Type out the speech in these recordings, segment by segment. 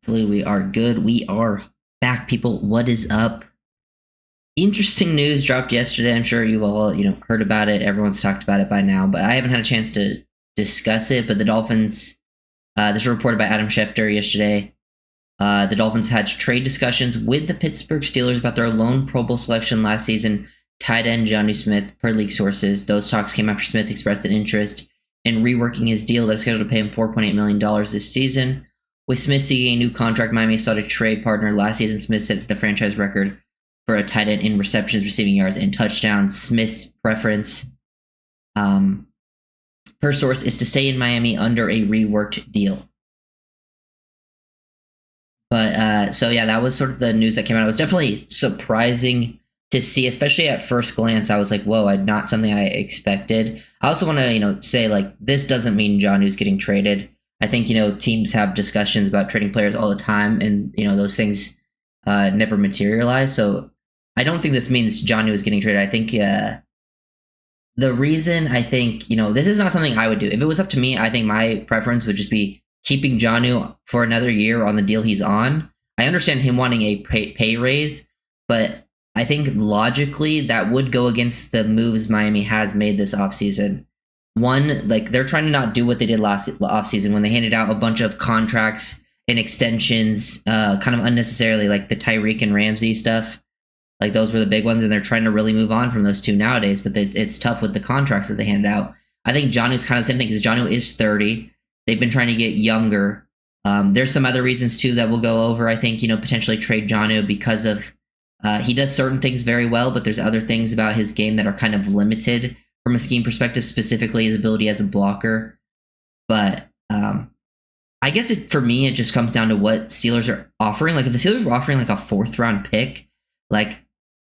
Hopefully we are good. We are back, people. What is up? Interesting news dropped yesterday. I'm sure you've all, heard about it. Everyone's talked about it by now, but I haven't had a chance to discuss it. But the Dolphins, this was reported by Adam Schefter yesterday. The Dolphins have had trade discussions with the Pittsburgh Steelers about their lone Pro Bowl selection last season, tight end Jonnu Smith, per league sources. Those talks came after Smith expressed an interest in reworking his deal that is scheduled to pay him $4.8 million this season. With Smith seeking a new contract, Miami sought a trade partner. Last season, Smith set the franchise record for a tight end in receptions, receiving yards, and touchdowns. Smith's preference, per source, is to stay in Miami under a reworked deal. But so yeah, that was sort of the news that came out. It was definitely surprising to see, especially at first glance. I was like, "Whoa, not something I expected." I also want to, say like this doesn't mean Jonnu's getting traded. I think, teams have discussions about trading players all the time, and, those things never materialize. So I don't think this means Jonnu is getting traded. I think the reason this is not something I would do. If it was up to me, I think my preference would just be keeping Jonnu for another year on the deal he's on. I understand him wanting a pay raise, but I think logically that would go against the moves Miami has made this offseason. One, like they're trying to not do what they did last offseason when they handed out a bunch of contracts and extensions kind of unnecessarily, like the Tyreek and Ramsey stuff. Like those were the big ones, and they're trying to really move on from those two nowadays, but it's tough with the contracts that they handed out. I think Jonnu's kind of the same thing because Jonnu is 30. They've been trying to get younger. There's some other reasons too that we'll go over. I think, potentially trade Jonnu because of he does certain things very well, but there's other things about his game that are kind of limited from a scheme perspective, specifically his ability as a blocker. But I guess for me, it just comes down to what Steelers are offering. Like if the Steelers were offering like a 4th round pick, like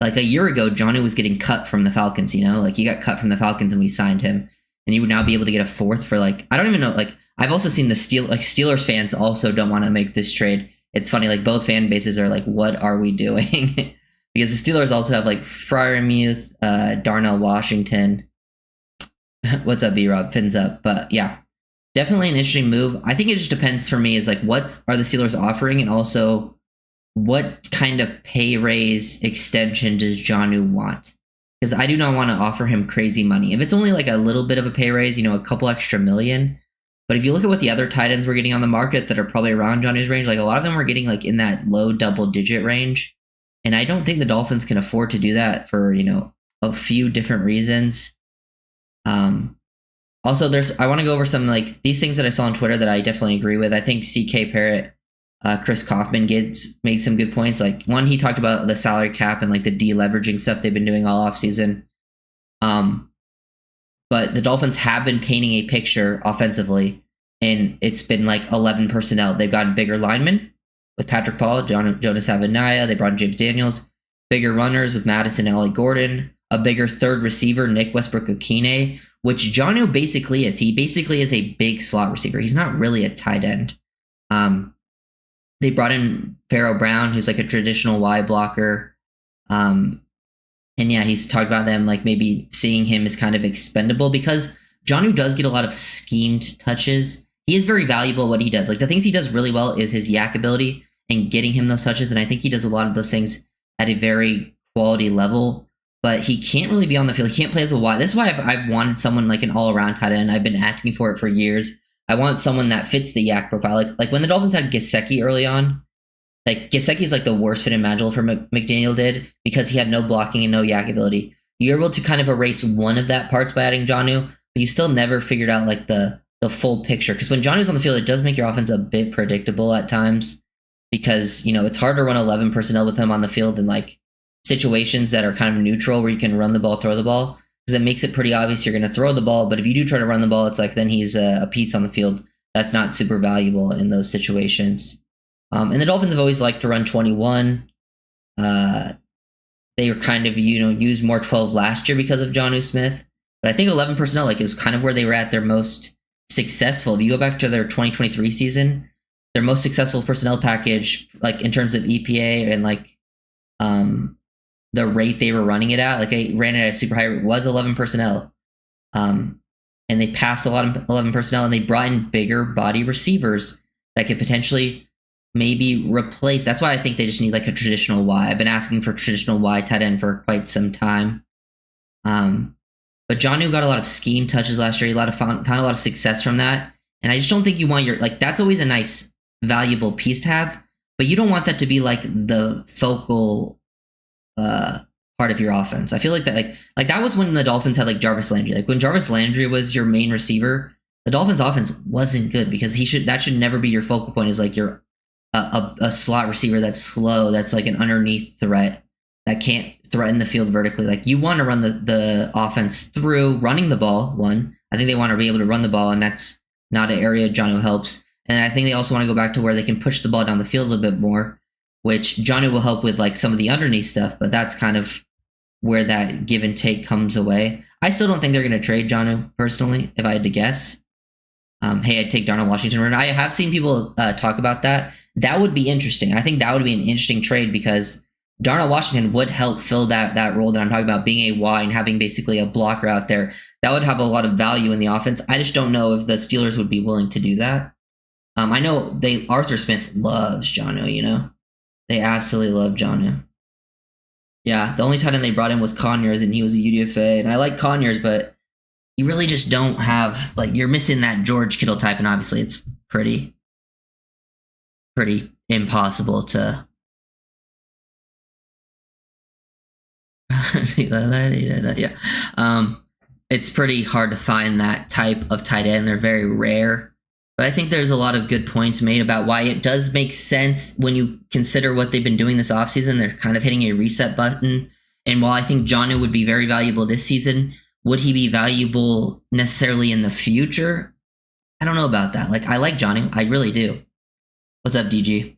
a year ago, Jonnu was getting cut from the Falcons, like he got cut from the Falcons and we signed him, and you would now be able to get a 4th for like, I don't even know. Like I've also seen the Steelers fans also don't want to make this trade. It's funny, like both fan bases are like, what are we doing? Because the Steelers also have like Freiermuth, Darnell Washington. What's up, B-Rob? Fins up. But yeah, definitely an interesting move. I think it just depends for me is like, what are the Steelers offering? And also, what kind of pay raise extension does Jonnu want? Because I do not want to offer him crazy money. If it's only like a little bit of a pay raise, a couple extra million. But if you look at what the other tight ends we're getting on the market that are probably around Jonnu's range, like a lot of them are getting like in that low double-digit range. And I don't think the Dolphins can afford to do that for, a few different reasons. Also, I want to go over some like these things that I saw on Twitter that I definitely agree with. I think CK Parrott, Chris Kaufman made some good points. Like one, he talked about the salary cap and like the deleveraging stuff they've been doing all offseason. But the Dolphins have been painting a picture offensively, and it's been like 11 personnel. They've gotten bigger linemen with Patrick Paul, Jonas Avenaya. They brought in James Daniels. Bigger runners with Madison and Ollie Gordon. A bigger third receiver, Nick Westbrook-Okene, which Jonnu basically is. He basically is a big slot receiver. He's not really a tight end. They brought in Pharaoh Brown, who's like a traditional Y blocker. And yeah, he's talked about them like maybe seeing him as kind of expendable because Jonnu does get a lot of schemed touches. He is very valuable at what he does. Like the things he does really well is his yak ability and getting him those touches. And I think he does a lot of those things at a very quality level. But he can't really be on the field. He can't play as a Y. This is why I've wanted someone like an all-around tight end. I've been asking for it for years. I want someone that fits the yak profile. Like when the Dolphins had Gesicki early on, like Gesicki is like the worst fit imaginable for McDaniel did because he had no blocking and no yak ability. You're able to kind of erase one of that parts by adding Jonnu, but you still never figured out like the full picture. Because when Jonnu's on the field, it does make your offense a bit predictable at times because, it's hard to run 11 personnel with him on the field and like situations that are kind of neutral where you can run the ball, throw the ball, because it makes it pretty obvious you're going to throw the ball. But if you do try to run the ball, it's like then he's a piece on the field that's not super valuable in those situations. And the Dolphins have always liked to run 21. They were kind of, used more 12 last year because of Jonnu Smith. But I think 11 personnel like is kind of where they were at their most successful. If you go back to their 2023 season, their most successful personnel package, like in terms of EPA and like the rate they were running it at, like they ran it at a super high rate, was 11 personnel. And they passed a lot of 11 personnel, and they brought in bigger body receivers that could potentially maybe replace. That's why I think they just need like a traditional Y. I've been asking for traditional Y tight end for quite some time. But Jonnu got a lot of scheme touches last year. He found a lot of success from that. And I just don't think you want that's always a nice, valuable piece to have, but you don't want that to be like the focal part of your offense. I feel like that, like that was when the Dolphins had like Jarvis Landry. Like when Jarvis Landry was your main receiver, the Dolphins offense wasn't good because that should never be your focal point, is like your a slot receiver that's slow, that's like an underneath threat that can't threaten the field vertically. Like you want to run the offense through running the ball. One, I think they want to be able to run the ball, and that's not an area Jonnu helps. And I think they also want to go back to where they can push the ball down the field a little bit more, which Jonnu will help with like some of the underneath stuff, but that's kind of where that give and take comes away. I still don't think they're going to trade Jonnu, personally, if I had to guess. Hey, I'd take Darnell Washington. I have seen people talk about that. That would be interesting. I think that would be an interesting trade because Darnell Washington would help fill that role that I'm talking about, being a Y and having basically a blocker out there. That would have a lot of value in the offense. I just don't know if the Steelers would be willing to do that. I know Arthur Smith loves Jonnu, you know? They absolutely love Jonnu. Yeah, the only tight end they brought in was Conyers, and he was a UDFA. And I like Conyers, but you really just don't have, like, you're missing that George Kittle type, and obviously it's pretty impossible to yeah. It's pretty hard to find that type of tight end. They're very rare. But I think there's a lot of good points made about why it does make sense when you consider what they've been doing this offseason. They're kind of hitting a reset button. And while I think Jonnu would be very valuable this season, would he be valuable necessarily in the future? I don't know about that. Like, I like Jonnu. I really do. What's up, DG?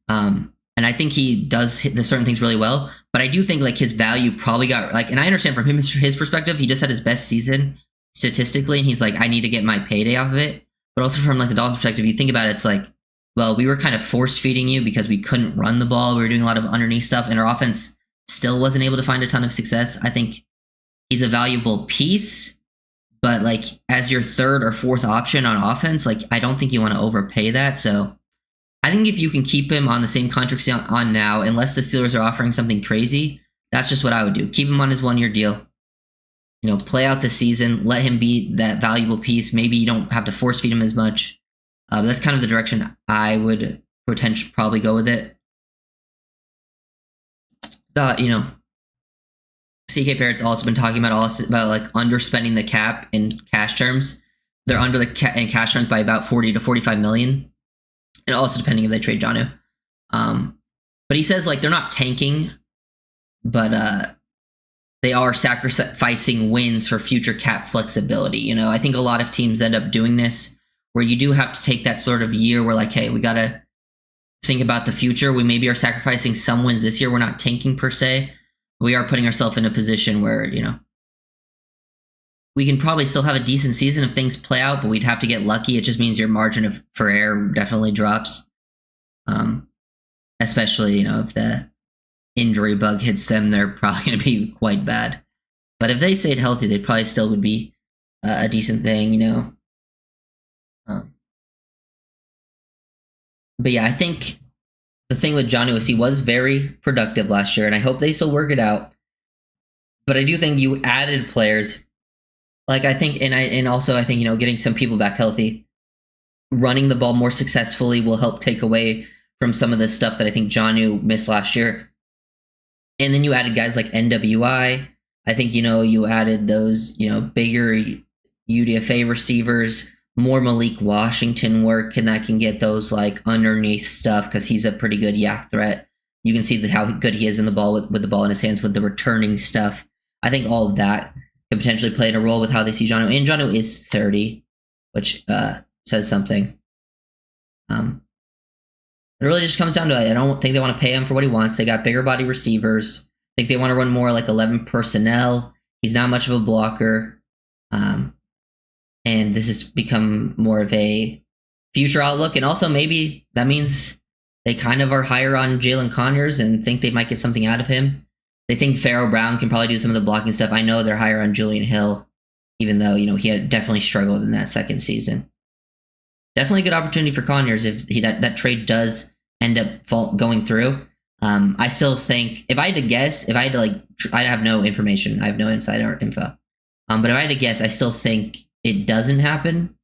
And I think he does hit the certain things really well. But I do think like his value probably got like, and I understand from his perspective, he just had his best season statistically. And he's like, I need to get my payday off of it. But also from like the Dolphins perspective, you think about it, it's like, well, we were kind of force feeding you because we couldn't run the ball. We were doing a lot of underneath stuff, and our offense still wasn't able to find a ton of success. I think he's a valuable piece, but like as your third or fourth option on offense, like I don't think you want to overpay that. So I think if you can keep him on the same contract on now, unless the Steelers are offering something crazy, that's just what I would do. Keep him on his 1-year deal. You know, play out the season, let him be that valuable piece. Maybe you don't have to force feed him as much. But that's kind of the direction I would potentially probably go with it. You know, CK Parrott's also been talking about like underspending the cap in cash terms. They're under the in cash terms by about 40 to 45 million. And also depending if they trade Jonnu. But he says like they're not tanking, but they are sacrificing wins for future cap flexibility. You know, I think a lot of teams end up doing this where you do have to take that sort of year where like, hey, we got to think about the future. We maybe are sacrificing some wins this year. We're not tanking per se. We are putting ourselves in a position where, you know, we can probably still have a decent season if things play out, but we'd have to get lucky. It just means your margin for error definitely drops. Especially, you know, if the injury bug hits them, they're probably going to be quite bad. But if they stayed healthy, they probably still would be a decent thing, you know. But yeah, I think the thing with Jonnu is he was very productive last year, and I hope they still work it out. But I do think you added players, like I think, and also I think, you know, getting some people back healthy, running the ball more successfully will help take away from some of the stuff that I think Jonnu missed last year. And then you added guys like NWI. I think, you know, you added those, you know, bigger UDFA receivers, more Malik Washington work, and that can get those like underneath stuff because he's a pretty good yak threat. You can see how good he is in the ball with the ball in his hands with the returning stuff. I think all of that could potentially play in a role with how they see Jonnu. And Jonnu is 30, which says something. It really just comes down to, I don't think they want to pay him for what he wants. They got bigger body receivers. I think they want to run more like 11 personnel. He's not much of a blocker. And this has become more of a future outlook. And also maybe that means they kind of are higher on Jalen Conyers and think they might get something out of him. They think Pharaoh Brown can probably do some of the blocking stuff. I know they're higher on Julian Hill, even though, you know, he had definitely struggled in that second season. Definitely a good opportunity for Conyers if that trade does end up going through. I still think if I had to guess, if I had to I have no information, I have no insider info. But if I had to guess, I still think it doesn't happen.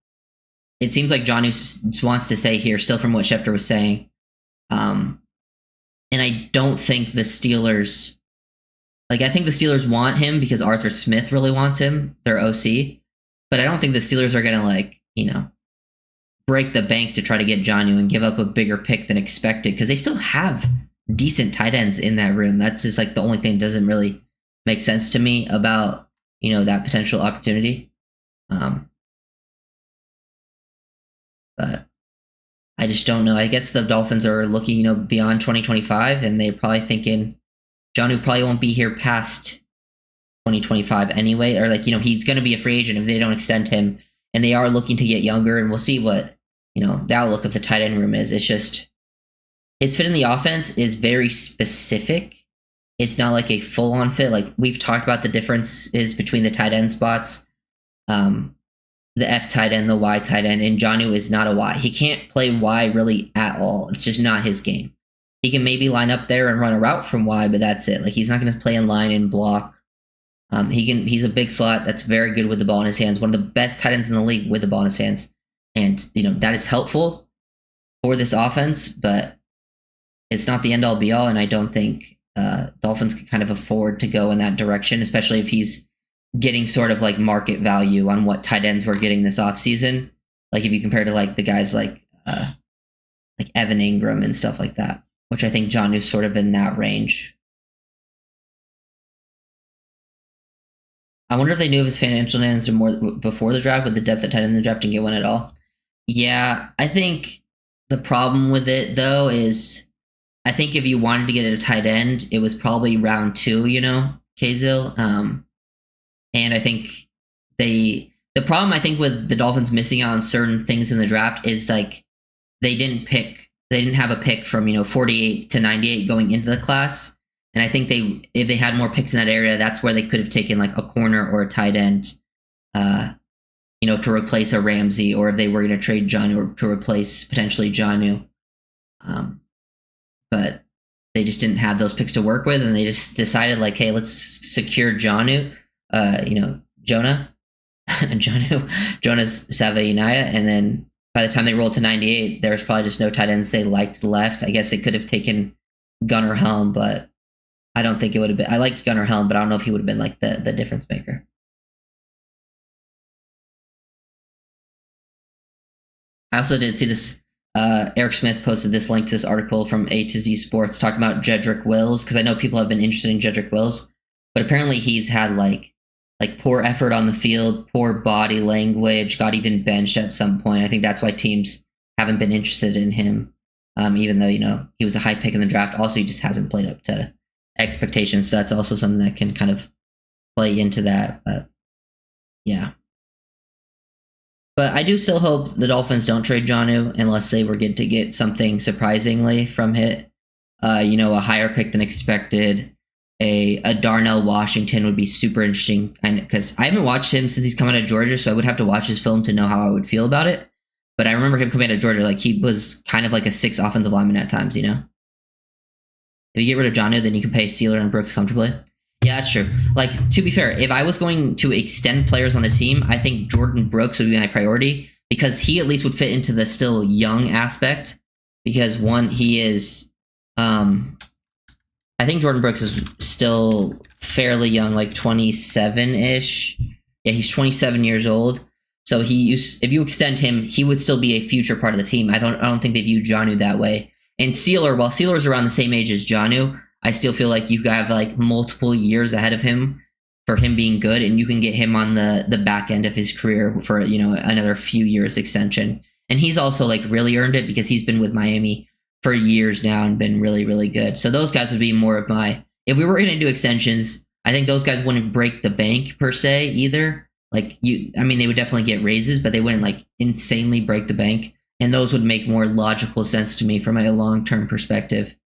It seems like Jonnu wants to stay here, still from what Schefter was saying. And I don't think the Steelers, I think the Steelers want him because Arthur Smith really wants him, their OC. But I don't think the Steelers are going to, break the bank to try to get Jonnu and give up a bigger pick than expected because they still have decent tight ends in that room. That's just the only thing that doesn't really make sense to me about, that potential opportunity. But I just don't know. I guess the Dolphins are looking, beyond 2025, and they're probably thinking Jonnu probably won't be here past 2025 anyway, or he's going to be a free agent if they don't extend him, and they are looking to get younger, and we'll see what, the outlook of the tight end room is. It's just his fit in the offense is very specific. It's not like a full-on fit. We've talked about the differences between the tight end spots. The F tight end, the Y tight end, and Jonnu is not a Y. He can't play Y really at all. It's just not his game. He can maybe line up there and run a route from Y, but that's it. He's not going to play in line and block. He's a big slot that's very good with the ball in his hands. One of the best tight ends in the league with the ball in his hands. And, that is helpful for this offense, but it's not the end all be all. And I don't think Dolphins can kind of afford to go in that direction, especially if he's getting sort of market value on what tight ends we're getting this offseason. If you compare to the guys like Evan Ingram and stuff like that, which I think Jonnu's sort of in that range. I wonder if they knew of his financial demands more before the draft with the depth at tight end in the draft and get one at all. Yeah, I think the problem with it though is I think if you wanted to get a tight end, it was probably round 2, Kazil. And I think the problem I think with the Dolphins missing out on certain things in the draft is they didn't have a pick from 48 to 98 going into the class. And I think if they had more picks in that area, that's where they could have taken a corner or a tight end, to replace a Ramsey, or if they were going to trade Jonnu or to replace potentially Jonnu. But they just didn't have those picks to work with, and they just decided hey, let's secure Jonnu. Jonnu Savaiinaia, and then by the time they rolled to 98, there was probably just no tight ends they liked left. I guess they could have taken Gunnar Helm, but I don't think it would have been. I liked Gunnar Helm, but I don't know if he would have been the difference maker. I also did see this. Eric Smith posted this link to this article from A to Z Sports talking about Jedrick Wills, because I know people have been interested in Jedrick Wills, but apparently he's had poor effort on the field, poor body language, got even benched at some point. I think that's why teams haven't been interested in him, even though, he was a high pick in the draft. Also, he just hasn't played up to expectations. So that's also something that can kind of play into that. But yeah. But I do still hope the Dolphins don't trade Jonnu unless they were to get something surprisingly from it. A higher pick than expected. A Darnell Washington would be super interesting, because I haven't watched him since he's come out of Georgia, so I would have to watch his film to know how I would feel about it. But I remember him coming out of Georgia, he was kind of a 6 offensive lineman at times, If you get rid of Jonnu, then you can pay Sealer and Brooks comfortably. Yeah, that's true. To be fair, if I was going to extend players on the team, I think Jordan Brooks would be my priority, because he at least would fit into the still young aspect. Because one, he is, I think Jordan Brooks is still fairly young, 27-ish. Yeah, he's 27 years old. So if you extend him, he would still be a future part of the team. I don't think they view Jonnu that way. And Sealer, while Sealer's around the same age as Jonnu, I still feel you have multiple years ahead of him for him being good, and you can get him on the back end of his career for another few years extension. And he's also really earned it, because he's been with Miami for years now and been really, really good. So those guys would be more of if we were going to do extensions, I think those guys wouldn't break the bank per se either. They would definitely get raises, but they wouldn't insanely break the bank. And those would make more logical sense to me from a long-term perspective.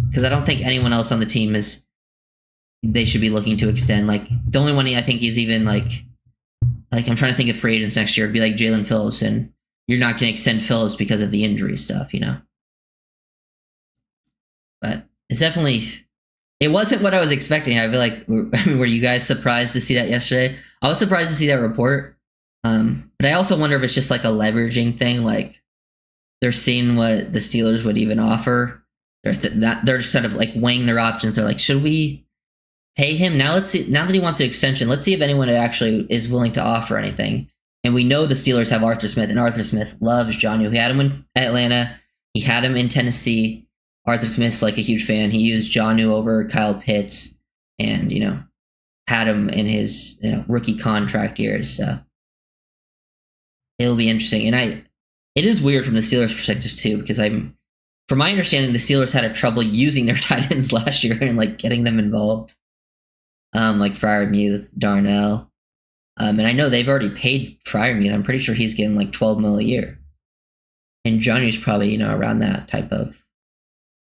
Because I don't think anyone else on the team they should be looking to extend. The only one I think is even I'm trying to think of free agents next year. It'd be Jalen Phillips, and you're not going to extend Phillips because of the injury stuff, it's definitely. It wasn't what I was expecting. I feel like, I mean, were you guys surprised to see that yesterday? I was surprised to see that report. But I also wonder if it's just like a leveraging thing. Like they're seeing what the Steelers would even offer. They're sort of like weighing their options. They're like, should we pay him now? Let's see. Now that he wants an extension, let's see if anyone actually is willing to offer anything. And we know the Steelers have Arthur Smith, and Arthur Smith loves Jonnu. He had him in Atlanta. He had him in Tennessee. Arthur Smith's like a huge fan. He used Jonnu over Kyle Pitts, and had him in his rookie contract years. So it'll be interesting. And it is weird from the Steelers' perspective too, because from my understanding, the Steelers had a trouble using their tight ends last year and like getting them involved. Like Freiermuth, Darnell. And I know they've already paid Freiermuth. I'm pretty sure he's getting like $12 million a year. And Jonnu's probably, around that type of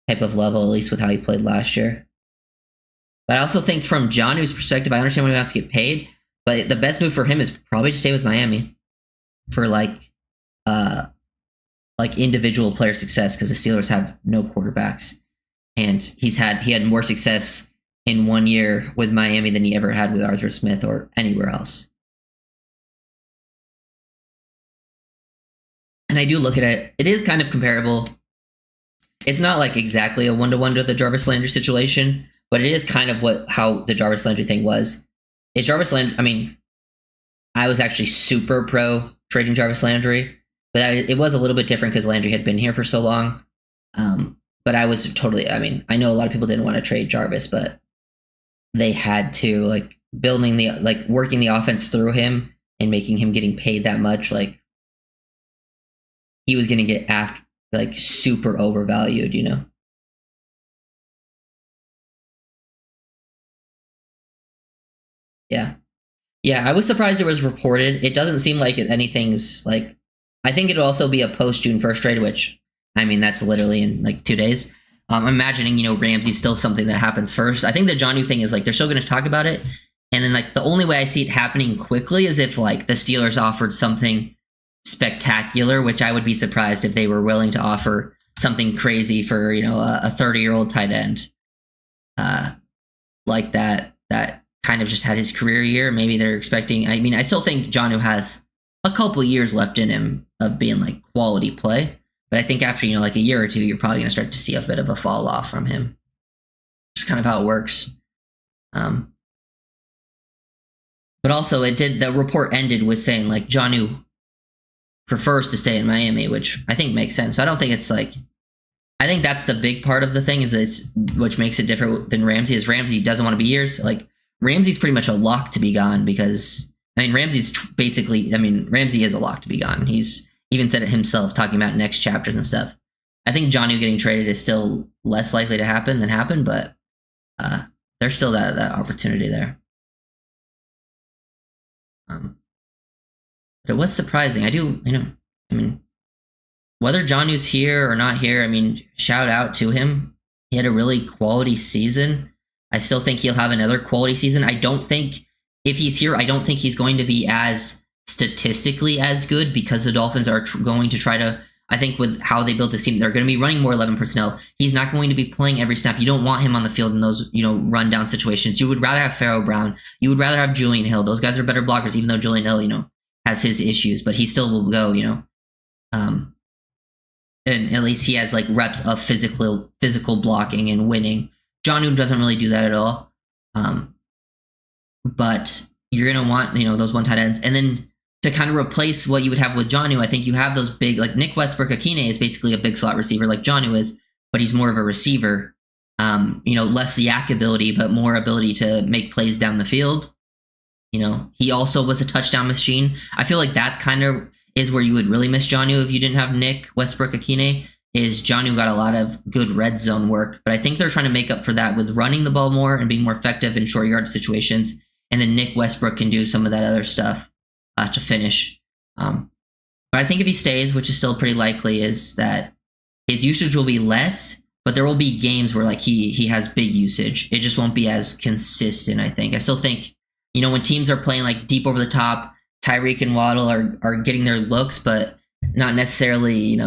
level, at least with how he played last year. But I also think from Jonnu's perspective, I understand when he wants to get paid, but the best move for him is probably to stay with Miami for like individual player success, because the Steelers have no quarterbacks, and he had more success in 1 year with Miami than he ever had with Arthur Smith or anywhere else. And I do look at it; it is kind of comparable. It's not like exactly a 1-to-1 to the Jarvis Landry situation, but it is kind of how the Jarvis Landry thing was. Is Jarvis Landry? I mean, I was actually super pro trading Jarvis Landry, but it was a little bit different because Landry had been here for so long. But I was totally. I mean, I know a lot of people didn't want to trade Jarvis, but they had to, like, working the offense through him and making him getting paid that much. Like, he was going to get super overvalued, Yeah. Yeah, I was surprised it was reported. It doesn't seem like anything's like. I think it'll also be a post June 1st trade, which, I mean, that's literally in like 2 days. I'm imagining, Ramsey's still something that happens first. I think the Jonnu thing is like they're still going to talk about it, and then like the only way I see it happening quickly is if like the Steelers offered something spectacular, which I would be surprised if they were willing to offer something crazy for a 30-year-old tight end like that kind of just had his career year. Maybe they're expecting. I mean, I still think Jonnu has a couple years left in him of being like quality play. But I think after, like a year or two, you're probably going to start to see a bit of a fall off from him. Just kind of how it works. But also the report ended with saying like Jonnu prefers to stay in Miami, which I think makes sense. So I don't think it's like, I think that's the big part of the thing which makes it different than Ramsey, is Ramsey doesn't want to be here. So like Ramsey's pretty much a lock to be gone, because Ramsey is a lock to be gone. He's even said it himself, talking about next chapters and stuff. I think Jonnu getting traded is still less likely to happen than happen, but there's still that opportunity there. But it was surprising. Whether Jonnu's here or not here, shout out to him. He had a really quality season. I still think he'll have another quality season. I don't think, if he's here, I don't think he's going to be as statistically as good, because the Dolphins are going to try to, I think with how they built this team, they're going to be running more 11 personnel. He's not going to be playing every snap. You don't want him on the field in those, rundown situations. You would rather have Pharaoh Brown. You would rather have Julian Hill. Those guys are better blockers, even though Julian Hill, has his issues, but he still will go, and at least he has like reps of physical blocking and winning. Jonnu doesn't really do that at all. But you're going to want, those one tight ends. And then to kind of replace what you would have with Jonnu, I think you have those big, like Nick Westbrook-Akine is basically a big slot receiver like Jonnu is, but he's more of a receiver. Less yak ability, but more ability to make plays down the field. He also was a touchdown machine. I feel like that kind of is where you would really miss Jonnu if you didn't have Nick Westbrook-Akine, is Jonnu got a lot of good red zone work. But I think they're trying to make up for that with running the ball more and being more effective in short yard situations. And then Nick Westbrook can do some of that other stuff to finish. But I think if he stays, which is still pretty likely, is that his usage will be less, but there will be games where like he has big usage. It just won't be as consistent, I think. I still think, when teams are playing like deep over the top, Tyreek and Waddle are getting their looks, but not necessarily,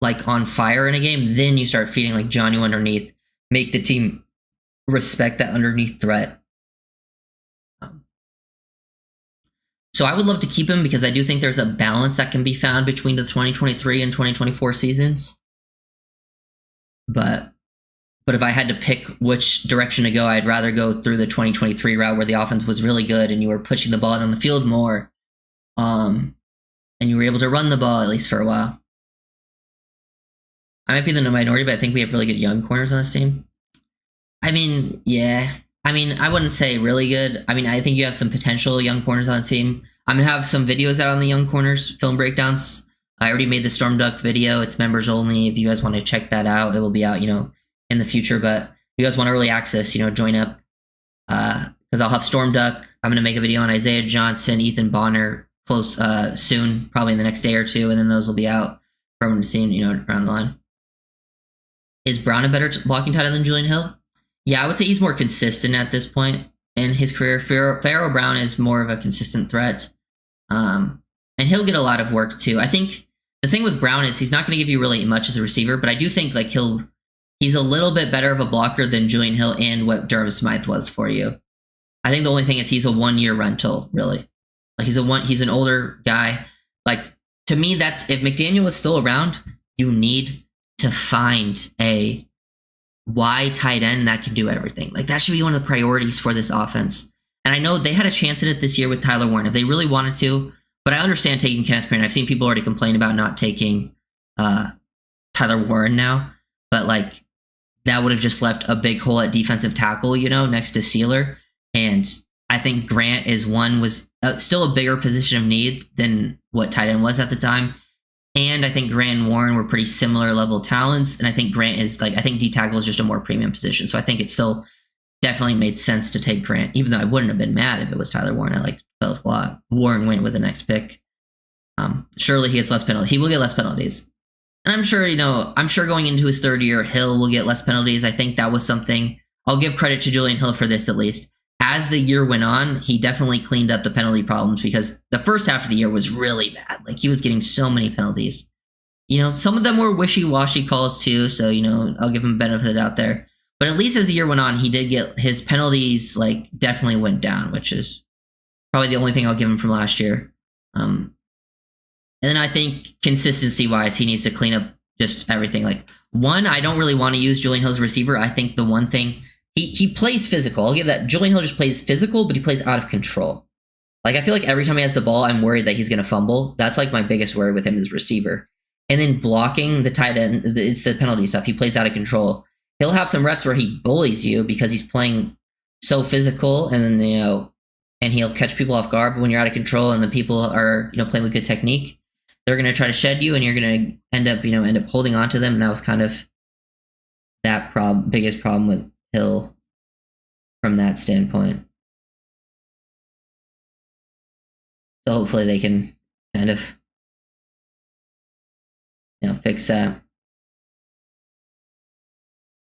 like on fire in a game, then you start feeding like Jonnu underneath. make the team respect that underneath threat. So I would love to keep him because I do think there's a balance that can be found between the 2023 and 2024 seasons. But if I had to pick which direction to go, I'd rather go through the 2023 route where the offense was really good and you were pushing the ball down the field more. And you were able to run the ball at least for a while. I might be the minority, but I think we have really good young corners on this team. I mean, yeah. I mean, I wouldn't say really good. I mean, I think you have some potential young corners on the team. I'm going to have some videos out on the young corners, film breakdowns. I already made the Storm Duck video. It's members only. If you guys want to check that out, it will be out, in the future. But if you guys want early access, join up. Because I'll have Storm Duck. I'm going to make a video on Isaiah Johnson, Ethan Bonner close soon, probably in the next day or two. And then those will be out for everyone to see, around the line. Is Brown a better blocking tight end than Julian Hill? Yeah, I would say he's more consistent at this point in his career. Pharaoh Brown is more of a consistent threat. And he'll get a lot of work too. I think the thing with Brown is he's not going to give you really much as a receiver, but I do think like he's a little bit better of a blocker than Julian Hill and what Durham Smythe was for you. I think the only thing is he's a 1-year rental, really. Like he's an older guy. Like to me, that's if McDaniel was still around, you need to find a wide tight end that can do everything. Like that should be one of the priorities for this offense. And I know they had a chance at it this year with Tyler Warren if they really wanted to, but I understand taking Kenneth Grant. I've seen people already complain about not taking Tyler Warren now, but like that would have just left a big hole at defensive tackle, next to Sealer. And I think Grant was still a bigger position of need than what tight end was at the time. And I think Grant and Warren were pretty similar level talents. And I think Grant is I think D tackle is just a more premium position. So I think it still definitely made sense to take Grant, even though I wouldn't have been mad if it was Tyler Warren. I like both a lot. Warren went with the next pick. Surely he gets less penalties. He will get less penalties. And I'm sure going into his third year, Hill will get less penalties. I think that was something I'll give credit to Julian Hill for this at least. As the year went on, he definitely cleaned up the penalty problems because the first half of the year was really bad. Like he was getting so many penalties. Some of them were wishy-washy calls too, so I'll give him benefit of the doubt there. But at least as the year went on, he did get his penalties definitely went down, which is probably the only thing I'll give him from last year. And then I think consistency-wise, he needs to clean up just everything. I don't really want to use Julian Hill as a receiver. I think the one thing he plays physical. I'll give that. Julian Hill just plays physical, but he plays out of control. I feel like every time he has the ball, I'm worried that he's going to fumble. That's my biggest worry with him as a receiver. And then blocking the tight end, it's the penalty stuff. He plays out of control. He'll have some reps where he bullies you because he's playing so physical, and then and he'll catch people off guard. But when you're out of control and the people are playing with good technique, they're going to try to shed you, and you're going to end up holding on to them. And that was kind of that biggest problem with Hill from that standpoint. So hopefully they can kind of fix that.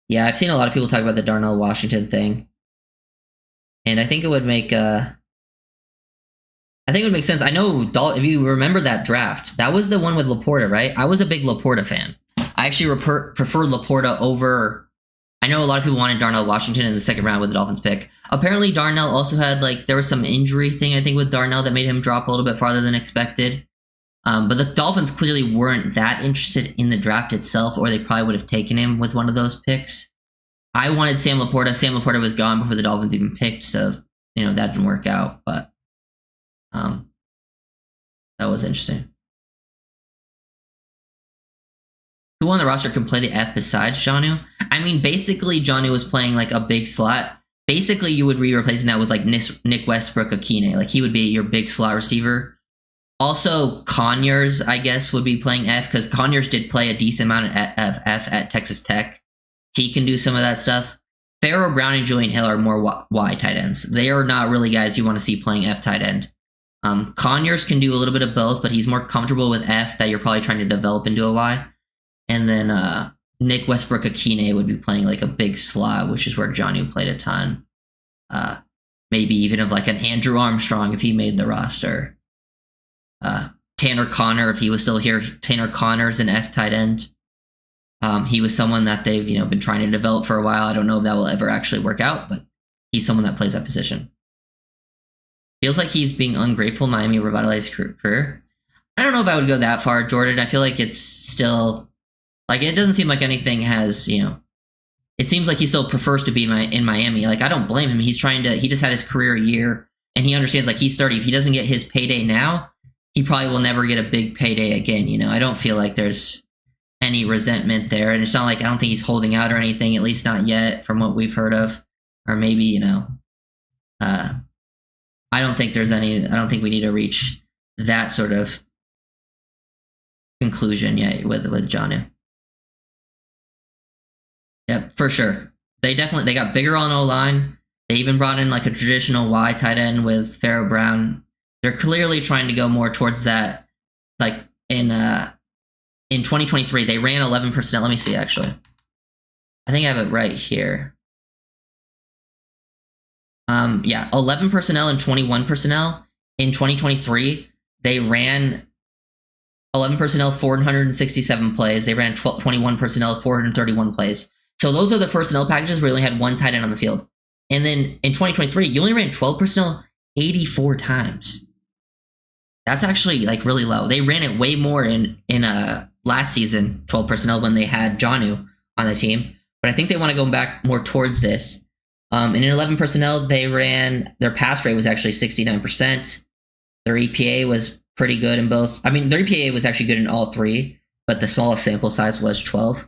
Yeah, I've seen a lot of people talk about the Darnell Washington thing, and I think it would make sense. I know if you remember that draft, that was the one with Laporta, right? I was a big Laporta fan. I actually preferred Laporta over. I know a lot of people wanted Darnell Washington in the second round with the Dolphins pick. Apparently, Darnell also had there was some injury thing I think with Darnell that made him drop a little bit farther than expected. But the Dolphins clearly weren't that interested in the draft itself, or they probably would have taken him with one of those picks. I wanted Sam Laporta. Sam Laporta was gone before the Dolphins even picked, so that didn't work out. But that was interesting. Who on the roster can play the F besides Jonnu? I mean, basically, Jonnu was playing a big slot. Basically, you would be replacing that with Nick Westbrook Akine. He would be your big slot receiver. Also, Conyers, I guess, would be playing F because Conyers did play a decent amount of F at Texas Tech. He can do some of that stuff. Pharaoh Brown and Julian Hill are more Y tight ends. They are not really guys you want to see playing F tight end. Conyers can do a little bit of both, but he's more comfortable with F that you're probably trying to develop into a Y. And then Nick Westbrook Akine would be playing a big slot, which is where Jonnu played a ton. Maybe even of an Andrew Armstrong if he made the roster. Tanner Connor, if he was still here, Tanner Connor's an F tight end. He was someone that they've been trying to develop for a while. I don't know if that will ever actually work out, but he's someone that plays that position. Feels like he's being ungrateful. Miami revitalized career. I don't know if I would go that far, Jordan. I feel like it's still like it doesn't seem like anything has It seems like he still prefers to be in Miami. Like I don't blame him. He just had his career year, and he understands like he's 30. If he doesn't get his payday now, he probably will never get a big payday again. I don't feel like there's any resentment there, and it's not like I don't think he's holding out or anything. At least not yet, from what we've heard of, or maybe I don't think there's any. I don't think we need to reach that sort of conclusion yet with Jonnu. Yep, for sure. They got bigger on O-line. They even brought in like a traditional Y tight end with Pharaoh Brown. They're clearly trying to go more towards that. Like in 2023, they ran 11 personnel. Let me see, actually. I think I have it right here. 11 personnel and 21 personnel. In 2023, they ran 11 personnel, 467 plays. They ran 21 personnel, 431 plays. So those are the personnel packages where you only had one tight end on the field. And then in 2023, you only ran 12 personnel 84 times. That's actually like really low. They ran it way more in last season, 12 personnel, when they had Jonnu on the team. But I think they want to go back more towards this. And in 11 personnel, their pass rate was actually 69%. Their EPA was pretty good in both. I mean, their EPA was actually good in all three, but the smallest sample size was 12.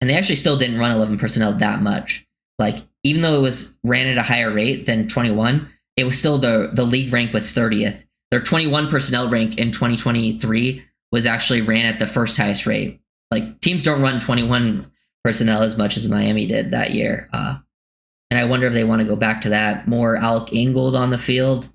And they actually still didn't run 11 personnel that much. Like, even though it was ran at a higher rate than 21, it was still the league rank was 30th. Their 21 personnel rank in 2023 was actually ran at the first highest rate. Like, teams don't run 21 personnel as much as Miami did that year. And I wonder if they want to go back to that. More Alec Ingold on the field.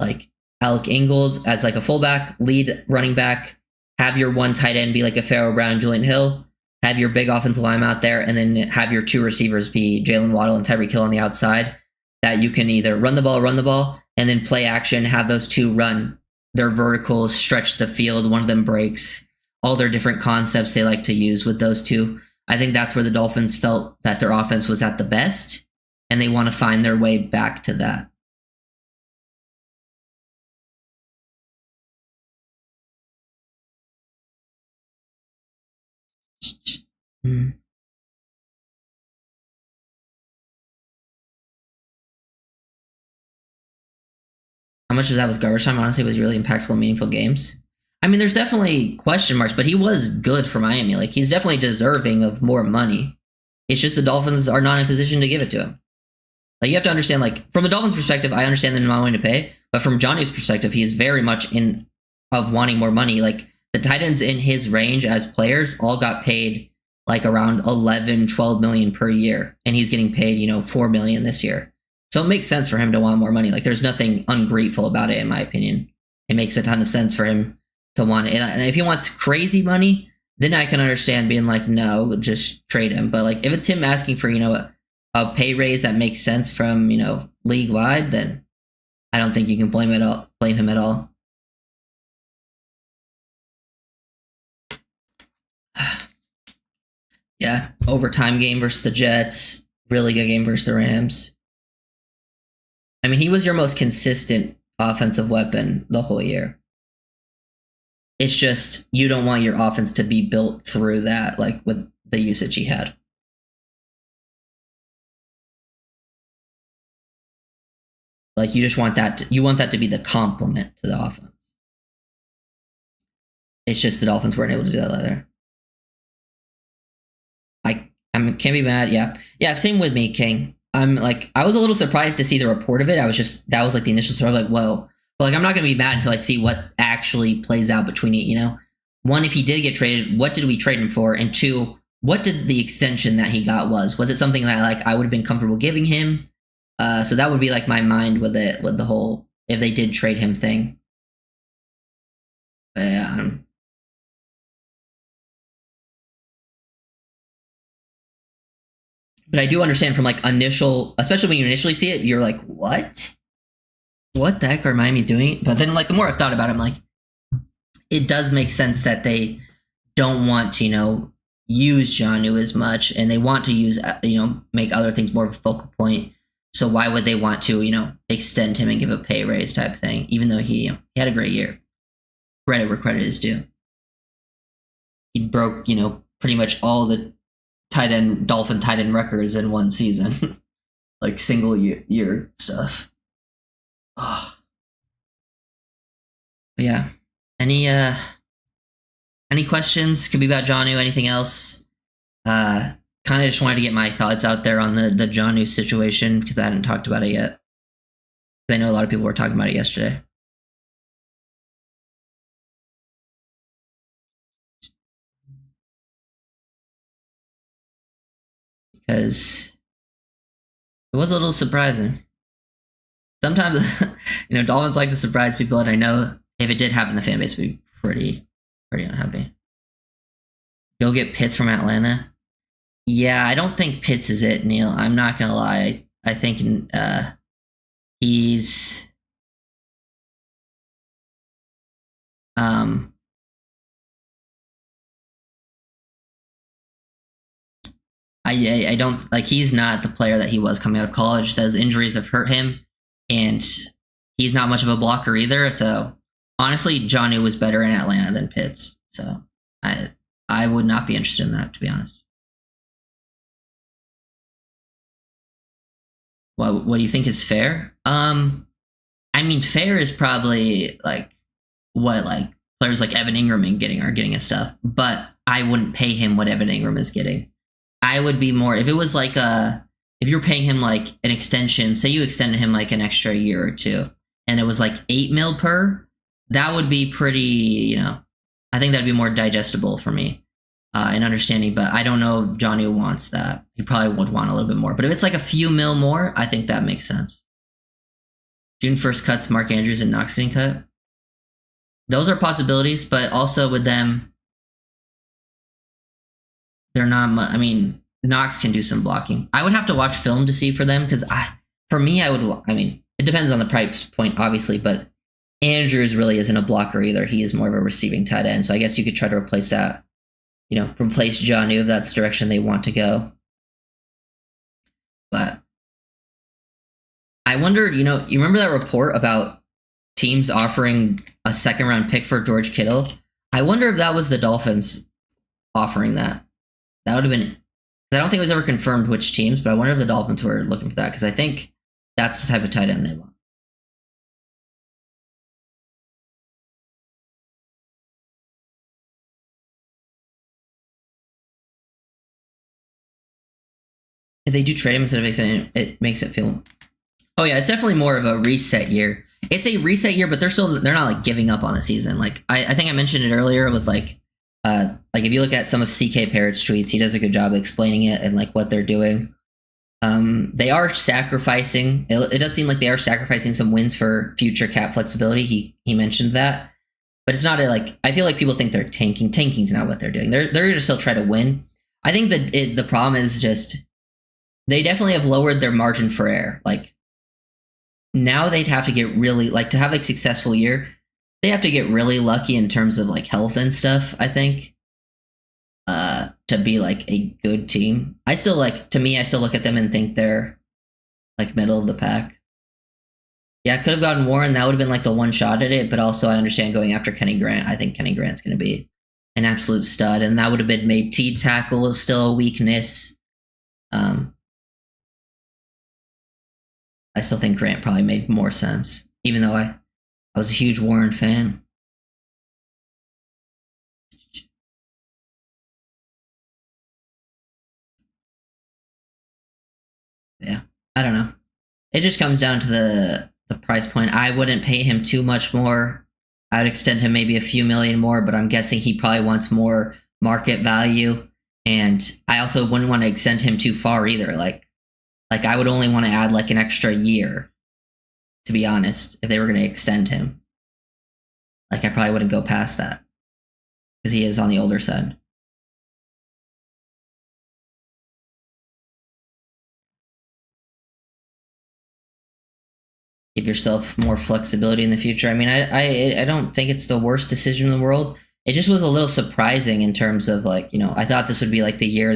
Like, Alec Ingold as like a fullback, lead running back, have your one tight end be like a Pharaoh Brown, Julian Hill, have your big offensive line out there, and then have your two receivers be Jalen Waddle and Tyreek Hill on the outside, that you can either run the ball, and then play action, have those two run their verticals, stretch the field, one of them breaks, all their different concepts they like to use with those two. I think that's where the Dolphins felt that their offense was at the best, and they want to find their way back to that. How much of that was garbage time? Honestly, was really impactful and meaningful games. I mean, there's definitely question marks, but he was good for Miami. Like, he's definitely deserving of more money. It's just the Dolphins are not in a position to give it to him. Like, you have to understand, like, from the Dolphins' perspective, I understand them not wanting to pay, but from Jonnu's perspective, he's very much in of wanting more money. Like, the tight ends in his range as players all got paid like around 11, 12 million per year, and he's getting paid, 4 million this year. So it makes sense for him to want more money. Like, there's nothing ungrateful about it, in my opinion. It makes a ton of sense for him to want it. And if he wants crazy money, then I can understand being like, no, just trade him. But like, if it's him asking for, a pay raise that makes sense from, league wide, then I don't think you can blame him at all. Yeah, overtime game versus the Jets. Really good game versus the Rams. I mean, he was your most consistent offensive weapon the whole year. It's just you don't want your offense to be built through that, like with the usage he had. Like, you just want that. You want that to be the complement to the offense. It's just the Dolphins weren't able to do that either. I can't be mad. Yeah. Same with me, King. I was a little surprised to see the report of it. That was like the initial sort of like, whoa. But like, I'm not going to be mad until I see what actually plays out between it, One, if he did get traded, what did we trade him for? And two, what did the extension that he got was? Was it something that like I would have been comfortable giving him? So that would be like my mind with it, with the whole, if they did trade him thing. But yeah. But I do understand from like especially when you initially see it, you're like, what? What the heck are Miami's doing? But then like the more I've thought about it, I'm like, it does make sense that they don't want to, use Jonnu as much, and they want to use, make other things more of a focal point. So why would they want to, extend him and give a pay raise type thing, even though he had a great year? Credit where credit is due. He broke, pretty much all the Dolphin tight end records in one season, like single year stuff. Oh. But yeah. Any questions? Could be about Jonnu, anything else? Kind of just wanted to get my thoughts out there on the Jonnu situation because I hadn't talked about it yet. I know a lot of people were talking about it yesterday. Because it was a little surprising. Sometimes, Dolphins like to surprise people, and I know if it did happen, the fan base would be pretty unhappy. Go get Pitts from Atlanta. Yeah, I don't think Pitts is it, Neil. I'm not gonna lie. I think he's I don't like. He's not the player that he was coming out of college. Says injuries have hurt him, and he's not much of a blocker either. So honestly, Jonnu was better in Atlanta than Pitts. So I would not be interested in that, to be honest. What do you think is fair? I mean, fair is probably like what players like Evan Ingram are getting his stuff, but I wouldn't pay him what Evan Ingram is getting. I would be more if it was like if you're paying him like an extension, say you extended him like an extra year or two, and it was like $8 million per, that would be pretty, I think that'd be more digestible for me in understanding. But I don't know if Jonnu wants that. He probably would want a little bit more. But if it's like a few mil more, I think that makes sense. June 1st cuts Mark Andrews and Knox getting cut. Those are possibilities, but also with them, they're not. I mean, Knox can do some blocking. I would have to watch film to see for them because for me, I would. I mean, it depends on the price point, obviously, but Andrews really isn't a blocker either. He is more of a receiving tight end. So I guess you could try to replace that. Replace Jonnu if that's the direction they want to go. But I wonder, you remember that report about teams offering a second round pick for George Kittle? I wonder if that was the Dolphins offering that. That would have been. I don't think it was ever confirmed which teams, but I wonder if the Dolphins were looking for that because I think that's the type of tight end they want. If they do trade him instead of extending, it makes it feel. Oh yeah, it's definitely more of a reset year. It's a reset year, but they're not like giving up on the season. Like I think I mentioned it earlier with like if you look at some of CK Parrott's tweets, he does a good job explaining it and like what they're doing. They are sacrificing. It does seem like they are sacrificing some wins for future cap flexibility. He mentioned that, but it's not I feel like people think they're tanking. Tanking's not what they're doing. They're going to still try to win. I think that the problem is just they definitely have lowered their margin for error. Like now they'd have to get really to have a successful year. They have to get really lucky in terms of like health and stuff, I think, to be like a good team. I still look at them and think they're like middle of the pack. Yeah, could have gotten Warren. That would have been like the one shot at it. But also I understand going after Kenny Grant. I think Kenny Grant's going to be an absolute stud. And that would have been made T tackle still a weakness. I still think Grant probably made more sense, even though I was a huge Warren fan. Yeah, I don't know. It just comes down to the price point. I wouldn't pay him too much more. I would extend him maybe a few million more, but I'm guessing he probably wants more market value. And I also wouldn't want to extend him too far either. Like I would only want to add like an extra year, to be honest, if they were going to extend him. Like I probably wouldn't go past that because he is on the older side. Give yourself more flexibility in the future. I mean, I don't think it's the worst decision in the world. it just was a little surprising in terms of like, I thought this would be like the year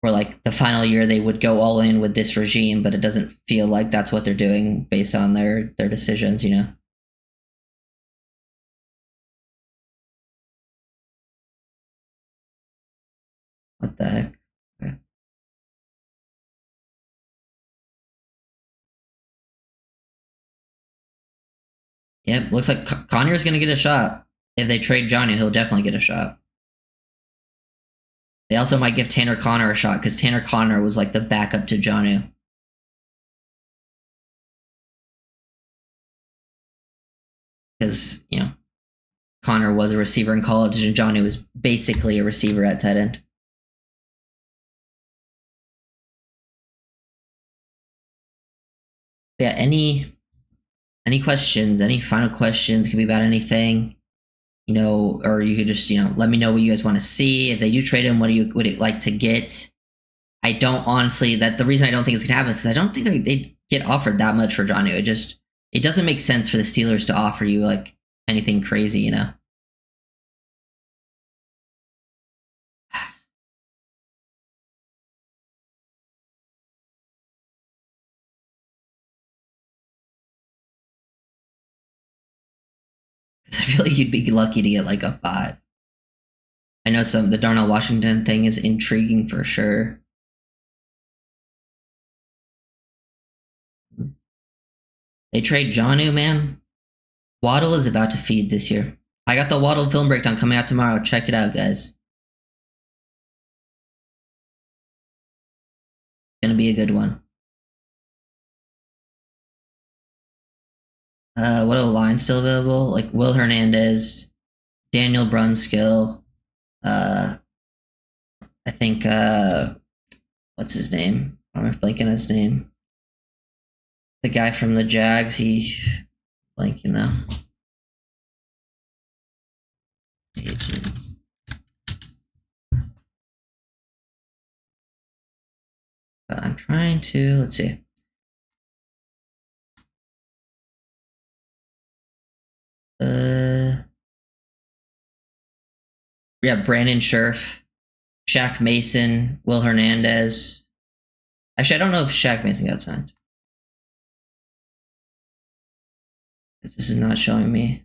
or like the final year they would go all in with this regime, but it doesn't feel like that's what they're doing based on their decisions, What the heck? Okay. Yep, looks like Connor's gonna get a shot. If they trade Jonnu, he'll definitely get a shot. They also might give Tanner Connor a shot because Tanner Connor was like the backup to Jonnu. Because, Connor was a receiver in college and Jonnu was basically a receiver at tight end. Yeah, any questions, any final questions, could be about anything, or you could just, let me know what you guys want to see. If they do trade him, what would it like to get? I don't honestly, that the reason I don't think it's gonna happen is I don't think they get offered that much for Jonnu. It doesn't make sense for the Steelers to offer you like anything crazy, Because I feel like you'd be lucky to get like a 5. I know the Darnell Washington thing is intriguing for sure. They trade Jonnu, man. Waddle is about to feed this year. I got the Waddle film breakdown coming out tomorrow. Check it out, guys. Gonna be a good one. What are lines still available? Like Will Hernandez, Daniel Brunskill, I think what's his name? I'm blanking his name. The guy from the Jags, he blanking though. Agents. But I'm trying to, let's see. Yeah, Brandon Scherf, Shaq Mason, Will Hernandez. Actually, I don't know if Shaq Mason got signed. This is not showing me.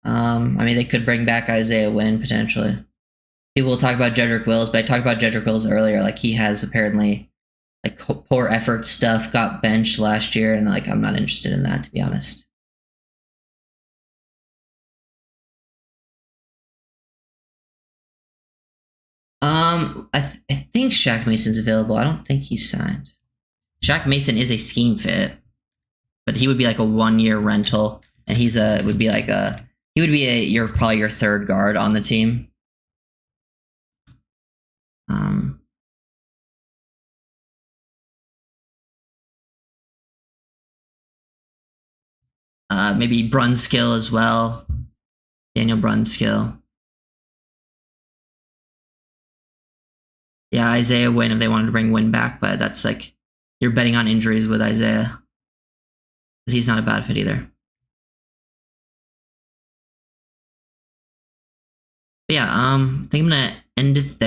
I mean, they could bring back Isaiah Wynn potentially. People will talk about Jedrick Wills, but I talked about Jedrick Wills earlier. Like he has apparently like poor effort stuff, got benched last year, and like I'm not interested in that, to be honest. I think Shaq Mason's available. I don't think he's signed. Shaq Mason is a scheme fit, but he would be like a 1-year rental, and he would be probably your third guard on the team. Maybe Brunskill as well. Daniel Brunskill. Yeah, Isaiah Wynn if they wanted to bring Wynn back, but that's like you're betting on injuries with Isaiah. Because he's not a bad fit either. But yeah, I think I'm gonna end it there.